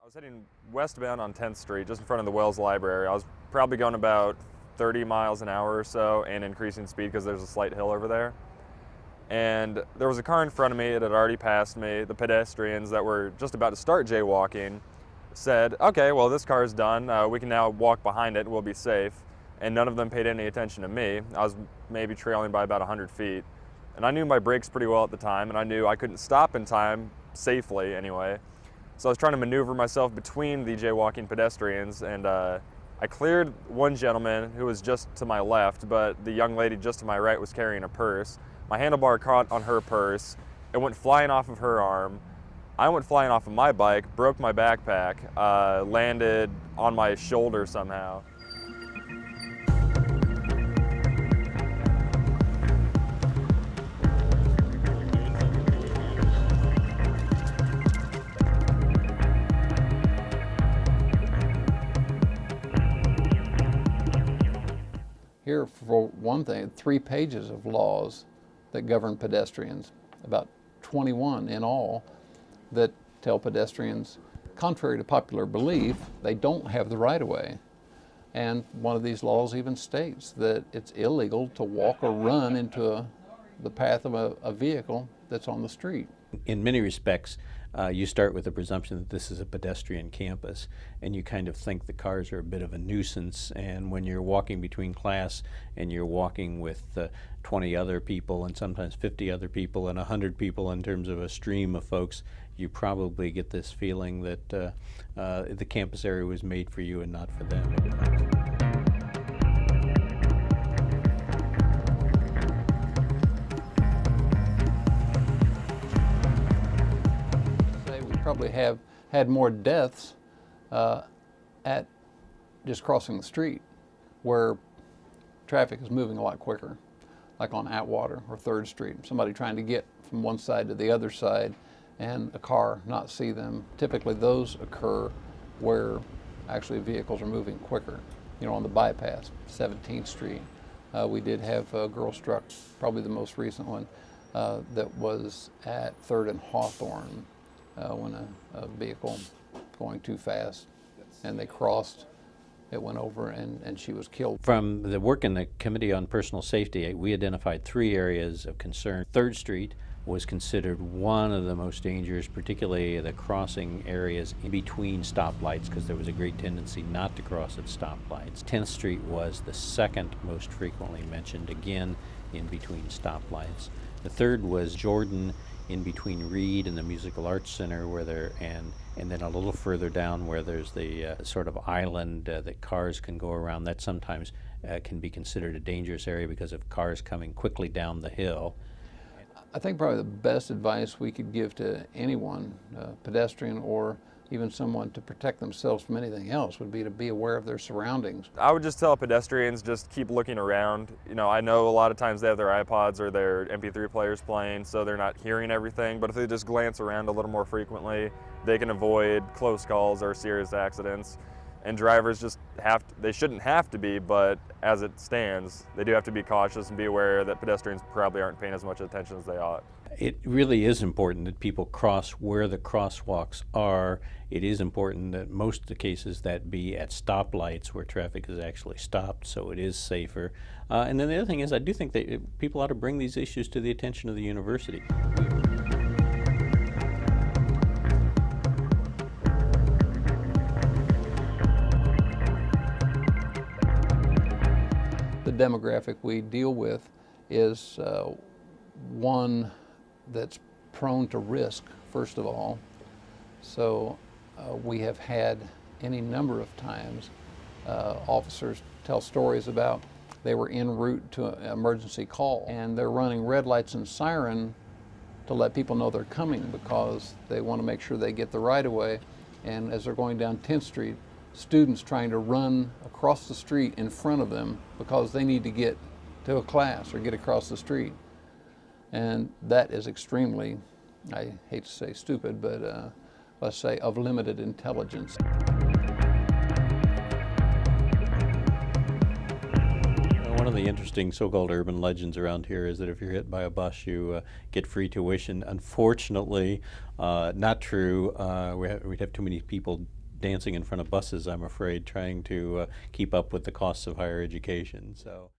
I was heading westbound on 10th Street, just in front of the Wells Library. I was probably going about 30 miles an hour or so and increasing speed because there's a slight hill over there. And there was a car in front of me. It had already passed me. The pedestrians that were just about to start jaywalking said, okay, well, this car is done. We can now walk behind it and we'll be safe. And none of them paid any attention to me. I was maybe trailing by about 100 feet. And I knew my brakes pretty well at the time, and I knew I couldn't stop in time, safely anyway. So I was trying to maneuver myself between the jaywalking pedestrians, and I cleared one gentleman who was just to my left, but the young lady just to my right was carrying a purse. My handlebar caught on her purse. It went flying off of her arm. I went flying off of my bike, broke my backpack, landed on my shoulder somehow. Here, for one thing, 3 pages of laws that govern pedestrians, about 21 in all, that tell pedestrians, contrary to popular belief, they don't have the right-of-way. And one of these laws even states that it's illegal to walk or run into the path of a vehicle that's on the street. In many respects, you start with the presumption that this is a pedestrian campus, and you kind of think the cars are a bit of a nuisance, and when you're walking between class and you're walking with 20 other people and sometimes 50 other people and 100 people in terms of a stream of folks, you probably get this feeling that the campus area was made for you and not for them. Probably have had more deaths at just crossing the street, where traffic is moving a lot quicker, like on Atwater or 3rd Street. Somebody trying to get from one side to the other side and a car not see them. Typically those occur where actually vehicles are moving quicker. You know, on the bypass, 17th Street. We did have a girl struck, probably the most recent one, that was at 3rd and Hawthorne. When a vehicle going too fast and they crossed, it went over and she was killed. From the work in the Committee on Personal Safety, we identified 3 areas of concern. 3rd Street was considered one of the most dangerous, particularly the crossing areas in between stoplights, because there was a great tendency not to cross at stoplights. 10th Street was the 2nd most frequently mentioned, again in between stoplights. The 3rd was Jordan, in between Reed and the Musical Arts Center, where there and then a little further down where there's the sort of island that cars can go around. That sometimes can be considered a dangerous area because of cars coming quickly down the hill. I think probably the best advice we could give to anyone, pedestrian or even someone to protect themselves from anything else, would be to be aware of their surroundings. I would just tell pedestrians, just keep looking around. You know, I know a lot of times they have their iPods or their MP3 players playing, so they're not hearing everything, but if they just glance around a little more frequently, they can avoid close calls or serious accidents. And drivers just they shouldn't have to be, but as it stands, they do have to be cautious and be aware that pedestrians probably aren't paying as much attention as they ought. It really is important that people cross where the crosswalks are. It is important that most of the cases that be at stoplights where traffic is actually stopped, so it is safer. And then the other thing is, I do think that people ought to bring these issues to the attention of the university. The demographic we deal with is one that's prone to risk, first of all. So we have had any number of times officers tell stories about they were en route to an emergency call and they're running red lights and siren to let people know they're coming because they want to make sure they get the right-of-way. And as they're going down 10th Street, students trying to run across the street in front of them because they need to get to a class or get across the street. And that is extremely, I hate to say stupid, but let's say of limited intelligence. One One of the interesting so-called urban legends around here is that if you're hit by a bus, you get free tuition. Unfortunately, not true. We'd have too many people dancing in front of buses, I'm afraid, trying to keep up with the costs of higher education. So.